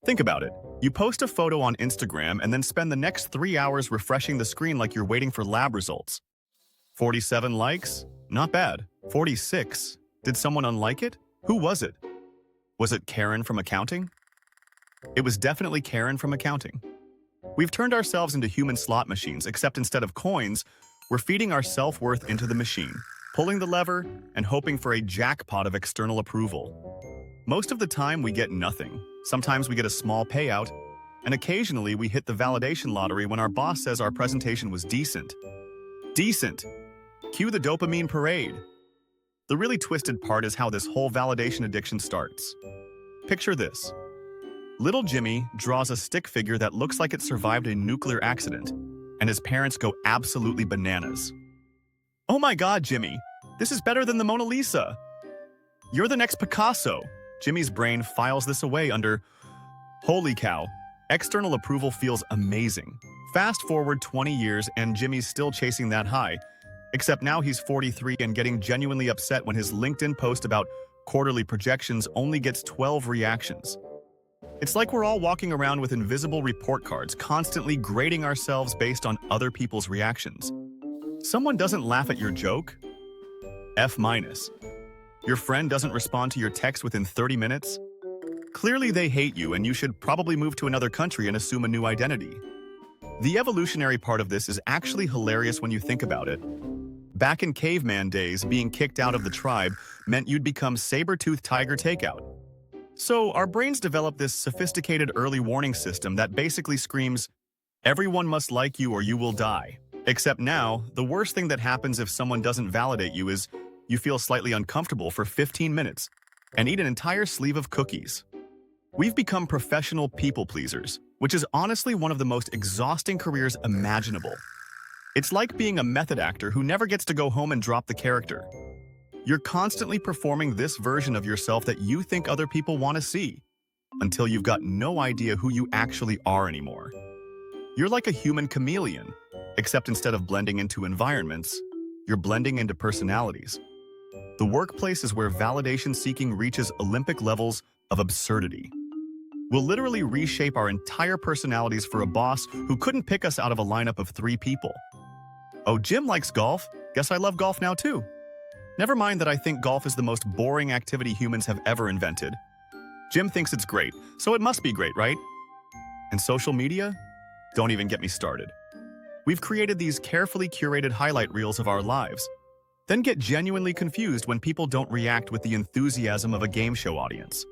Think about it. You post a photo on Instagram and then spend the next 3 hours refreshing the screen like you're waiting for lab results. 47 likes? Not bad. 46. Did someone unlike it? Who was it? Was it Karen from accounting? It was definitely Karen from accounting. We've turned ourselves into human slot machines, except instead of coins, we're feeding our self-worth into the machine, pulling the lever and hoping for a jackpot of external approval. Most of the time, we get nothing. Sometimes we get a small payout, and occasionally we hit the validation lottery when our boss says our presentation was decent. Decent! Cue the dopamine parade. The really twisted part is how this whole validation addiction starts. Picture this. Little Jimmy draws a stick figure that looks like it survived a nuclear accident, and his parents go absolutely bananas. "Oh my God, Jimmy, this is better than the Mona Lisa. You're the next Picasso." Jimmy's brain files this away under, "Holy cow, external approval feels amazing." Fast forward 20 years and Jimmy's still chasing that high, except now he's 43 and getting genuinely upset when his LinkedIn post about quarterly projections only gets 12 reactions. It's like we're all walking around with invisible report cards, constantly grading ourselves based on other people's reactions. Someone doesn't laugh at your joke? F-. Your friend doesn't respond to your text within 30 minutes? Clearly they hate you and you should probably move to another country and assume a new identity. The evolutionary part of this is actually hilarious when you think about it. Back in caveman days, being kicked out of the tribe meant you'd become saber-toothed tiger takeout. So our brains developed this sophisticated early warning system that basically screams, "Everyone must like you or you will die." Except now, the worst thing that happens if someone doesn't validate you is you feel slightly uncomfortable for 15 minutes and eat an entire sleeve of cookies. We've become professional people pleasers, which is honestly one of the most exhausting careers imaginable. It's like being a method actor who never gets to go home and drop the character. You're constantly performing this version of yourself that you think other people want to see, until you've got no idea who you actually are anymore. You're like a human chameleon, except instead of blending into environments, you're blending into personalities. The workplace is where validation seeking reaches Olympic levels of absurdity. We'll literally reshape our entire personalities for a boss who couldn't pick us out of a lineup of 3 people. "Oh, Jim likes golf. Guess I love golf now too." Never mind that I think golf is the most boring activity humans have ever invented. Jim thinks it's great, so it must be great, right? And social media? Don't even get me started. We've created these carefully curated highlight reels of our lives, then get genuinely confused when people don't react with the enthusiasm of a game show audience.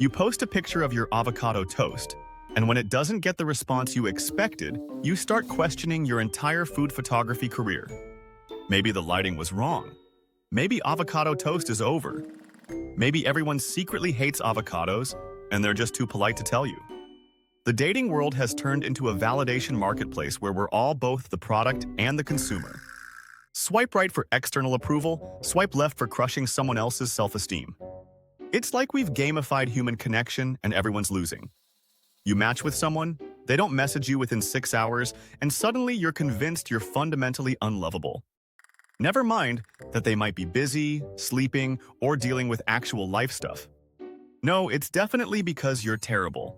You post a picture of your avocado toast, and when it doesn't get the response you expected, you start questioning your entire food photography career. Maybe the lighting was wrong. Maybe avocado toast is over. Maybe everyone secretly hates avocados, and they're just too polite to tell you. The dating world has turned into a validation marketplace where we're all both the product and the consumer. Swipe right for external approval, swipe left for crushing someone else's self-esteem. It's like we've gamified human connection and everyone's losing. You match with someone, they don't message you within 6 hours, and suddenly you're convinced you're fundamentally unlovable. Never mind that they might be busy, sleeping, or dealing with actual life stuff. No, it's definitely because you're terrible.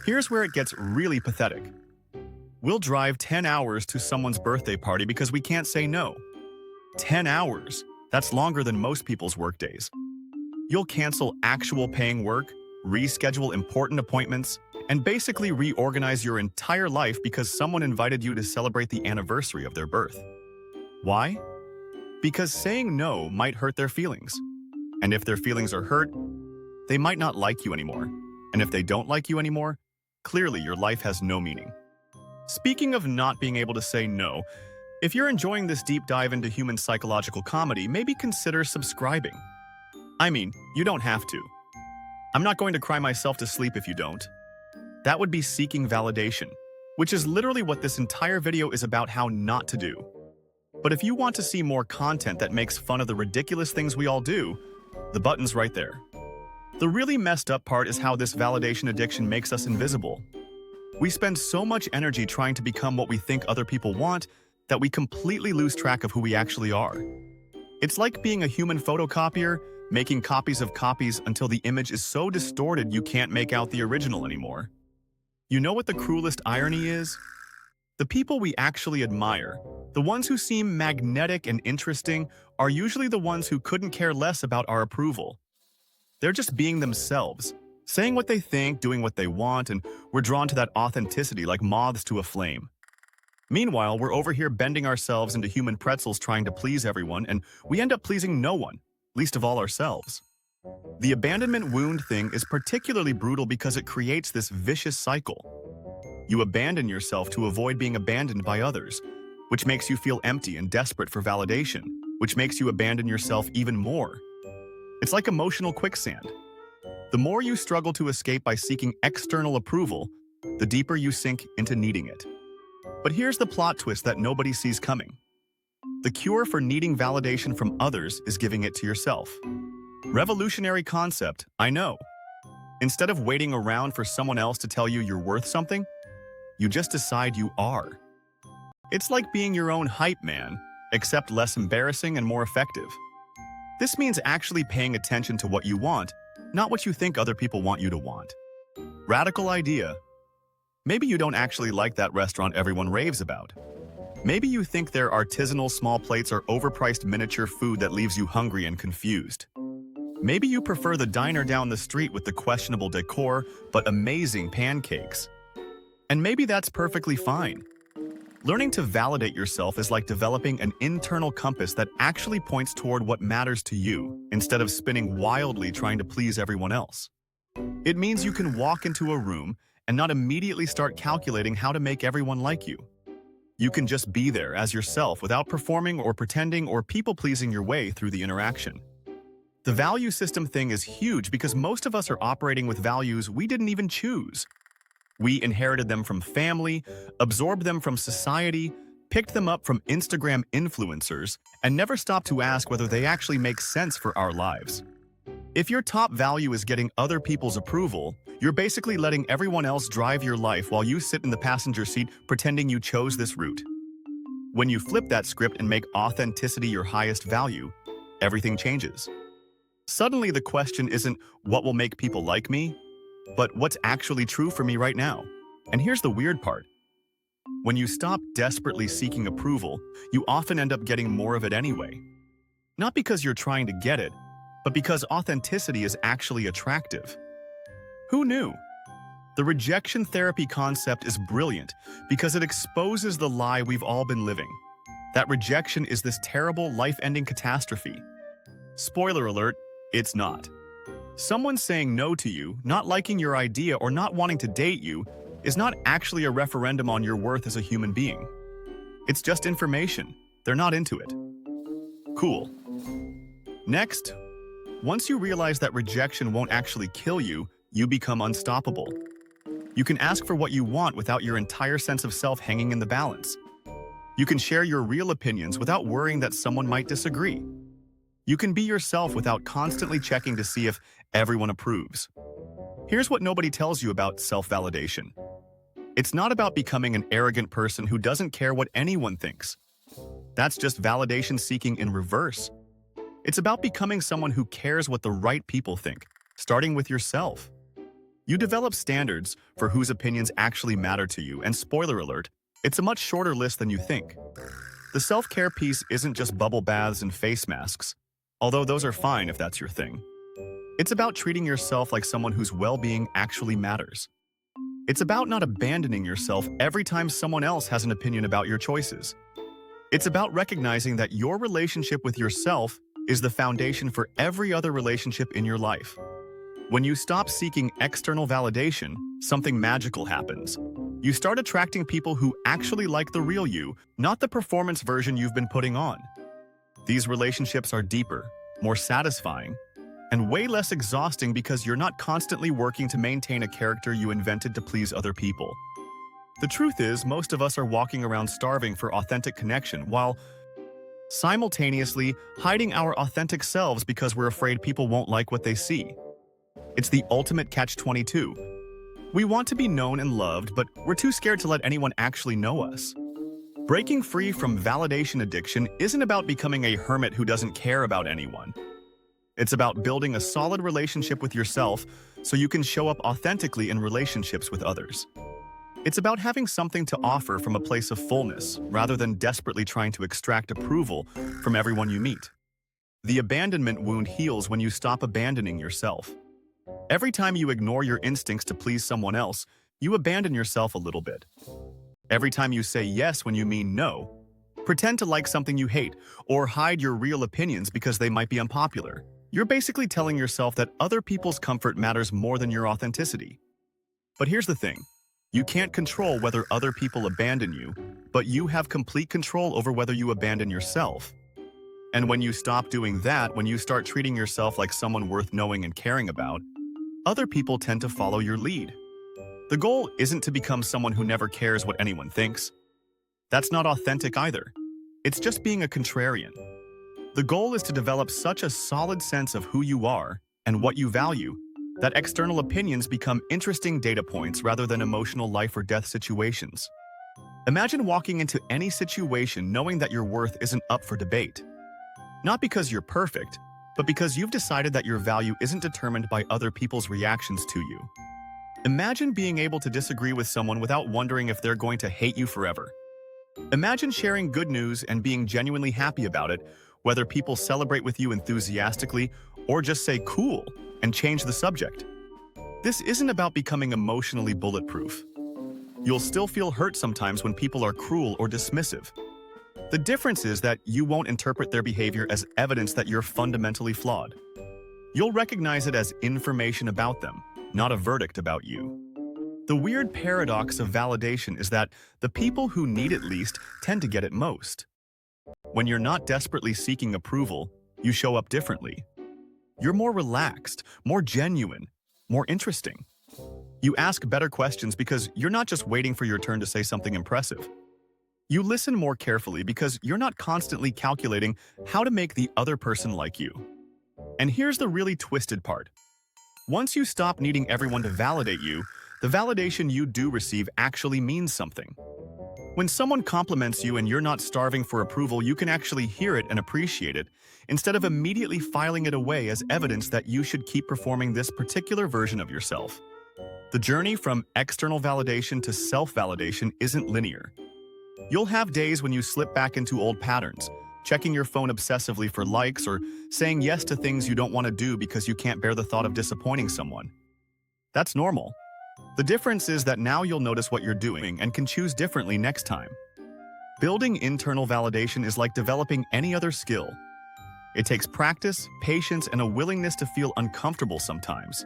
Here's where it gets really pathetic. We'll drive 10 hours to someone's birthday party because we can't say no. 10 hours. That's longer than most people's workdays. You'll cancel actual paying work, reschedule important appointments, and basically reorganize your entire life because someone invited you to celebrate the anniversary of their birth. Why? Because saying no might hurt their feelings. And if their feelings are hurt, they might not like you anymore. And if they don't like you anymore, clearly your life has no meaning. Speaking of not being able to say no, if you're enjoying this deep dive into human psychological comedy, maybe consider subscribing. I mean, you don't have to. I'm not going to cry myself to sleep if you don't. That would be seeking validation, which is literally what this entire video is about how not to do. But if you want to see more content that makes fun of the ridiculous things we all do, the button's right there. The really messed up part is how this validation addiction makes us invisible. We spend so much energy trying to become what we think other people want that we completely lose track of who we actually are. It's like being a human photocopier making copies of copies until the image is so distorted you can't make out the original anymore. You know what the cruelest irony is? The people we actually admire, the ones who seem magnetic and interesting, are usually the ones who couldn't care less about our approval. They're just being themselves, saying what they think, doing what they want, and we're drawn to that authenticity like moths to a flame. Meanwhile, we're over here bending ourselves into human pretzels trying to please everyone, and we end up pleasing no one, least of all ourselves. The abandonment wound thing is particularly brutal because it creates this vicious cycle. You abandon yourself to avoid being abandoned by others, which makes you feel empty and desperate for validation, which makes you abandon yourself even more. It's like emotional quicksand. The more you struggle to escape by seeking external approval, the deeper you sink into needing it. But here's the plot twist that nobody sees coming. The cure for needing validation from others is giving it to yourself. Revolutionary concept, I know. Instead of waiting around for someone else to tell you you're worth something, you just decide you are. It's like being your own hype man, except less embarrassing and more effective. This means actually paying attention to what you want, not what you think other people want you to want. Radical idea. Maybe you don't actually like that restaurant everyone raves about. Maybe you think their artisanal small plates are overpriced miniature food that leaves you hungry and confused. Maybe you prefer the diner down the street with the questionable decor but amazing pancakes. And maybe that's perfectly fine. Learning to validate yourself is like developing an internal compass that actually points toward what matters to you, instead of spinning wildly trying to please everyone else. It means you can walk into a room and not immediately start calculating how to make everyone like you. You can just be there as yourself without performing or pretending or people-pleasing your way through the interaction. The value system thing is huge because most of us are operating with values we didn't even choose. We inherited them from family, absorbed them from society, picked them up from Instagram influencers, and never stopped to ask whether they actually make sense for our lives. If your top value is getting other people's approval, you're basically letting everyone else drive your life while you sit in the passenger seat pretending you chose this route. When you flip that script and make authenticity your highest value, everything changes. Suddenly the question isn't, what will make people like me? But what's actually true for me right now? And here's the weird part. When you stop desperately seeking approval, you often end up getting more of it anyway. Not because you're trying to get it, but because authenticity is actually attractive. Who knew? The rejection therapy concept is brilliant because it exposes the lie we've all been living. That rejection is this terrible, life-ending catastrophe. Spoiler alert, it's not. Someone saying no to you, not liking your idea, or not wanting to date you is not actually a referendum on your worth as a human being. It's just information. They're not into it. Cool. Next, once you realize that rejection won't actually kill you, you become unstoppable. You can ask for what you want without your entire sense of self hanging in the balance. You can share your real opinions without worrying that someone might disagree. You can be yourself without constantly checking to see if everyone approves. Here's what nobody tells you about self-validation. It's not about becoming an arrogant person who doesn't care what anyone thinks. That's just validation seeking in reverse. It's about becoming someone who cares what the right people think, starting with yourself. You develop standards for whose opinions actually matter to you, and spoiler alert, it's a much shorter list than you think. The self-care piece isn't just bubble baths and face masks, although those are fine if that's your thing. It's about treating yourself like someone whose well-being actually matters. It's about not abandoning yourself every time someone else has an opinion about your choices. It's about recognizing that your relationship with yourself is the foundation for every other relationship in your life. When you stop seeking external validation, something magical happens. You start attracting people who actually like the real you, not the performance version you've been putting on. These relationships are deeper, more satisfying, and way less exhausting because you're not constantly working to maintain a character you invented to please other people. The truth is, most of us are walking around starving for authentic connection while simultaneously hiding our authentic selves because we're afraid people won't like what they see. It's the ultimate catch-22. We want to be known and loved, but we're too scared to let anyone actually know us. Breaking free from validation addiction isn't about becoming a hermit who doesn't care about anyone. It's about building a solid relationship with yourself so you can show up authentically in relationships with others. It's about having something to offer from a place of fullness rather than desperately trying to extract approval from everyone you meet. The abandonment wound heals when you stop abandoning yourself. Every time you ignore your instincts to please someone else, you abandon yourself a little bit. Every time you say yes when you mean no, pretend to like something you hate, or hide your real opinions because they might be unpopular, you're basically telling yourself that other people's comfort matters more than your authenticity. But here's the thing. You can't control whether other people abandon you, but you have complete control over whether you abandon yourself. And when you stop doing that, when you start treating yourself like someone worth knowing and caring about, other people tend to follow your lead. The goal isn't to become someone who never cares what anyone thinks. That's not authentic either. It's just being a contrarian. The goal is to develop such a solid sense of who you are and what you value that external opinions become interesting data points rather than emotional life or death situations. Imagine walking into any situation knowing that your worth isn't up for debate. Not because you're perfect, but because you've decided that your value isn't determined by other people's reactions to you. Imagine being able to disagree with someone without wondering if they're going to hate you forever. Imagine sharing good news and being genuinely happy about it, whether people celebrate with you enthusiastically or just say cool and change the subject. This isn't about becoming emotionally bulletproof. You'll still feel hurt sometimes when people are cruel or dismissive. The difference is that you won't interpret their behavior as evidence that you're fundamentally flawed. You'll recognize it as information about them, not a verdict about you. The weird paradox of validation is that the people who need it least tend to get it most. When you're not desperately seeking approval, you show up differently. You're more relaxed, more genuine, more interesting. You ask better questions because you're not just waiting for your turn to say something impressive. You listen more carefully because you're not constantly calculating how to make the other person like you. And here's the really twisted part. Once you stop needing everyone to validate you, the validation you do receive actually means something. When someone compliments you and you're not starving for approval, you can actually hear it and appreciate it, instead of immediately filing it away as evidence that you should keep performing this particular version of yourself. The journey from external validation to self-validation isn't linear. You'll have days when you slip back into old patterns, checking your phone obsessively for likes or saying yes to things you don't want to do because you can't bear the thought of disappointing someone. That's normal. The difference is that now you'll notice what you're doing and can choose differently next time. Building internal validation is like developing any other skill. It takes practice, patience, and a willingness to feel uncomfortable sometimes.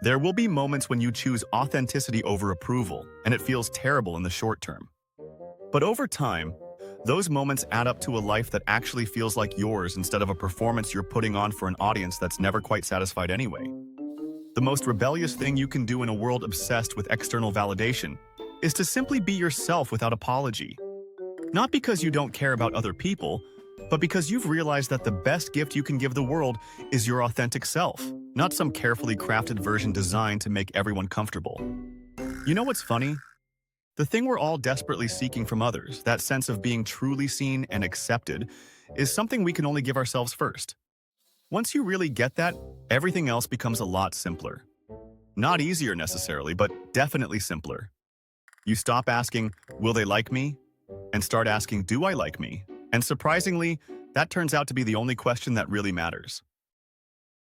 There will be moments when you choose authenticity over approval, and it feels terrible in the short term. But over time, those moments add up to a life that actually feels like yours instead of a performance you're putting on for an audience that's never quite satisfied anyway. The most rebellious thing you can do in a world obsessed with external validation is to simply be yourself without apology. Not because you don't care about other people, but because you've realized that the best gift you can give the world is your authentic self, not some carefully crafted version designed to make everyone comfortable. You know what's funny? The thing we're all desperately seeking from others, that sense of being truly seen and accepted, is something we can only give ourselves first. Once you really get that, everything else becomes a lot simpler. Not easier necessarily, but definitely simpler. You stop asking, will they like me? And start asking, do I like me? And surprisingly, that turns out to be the only question that really matters.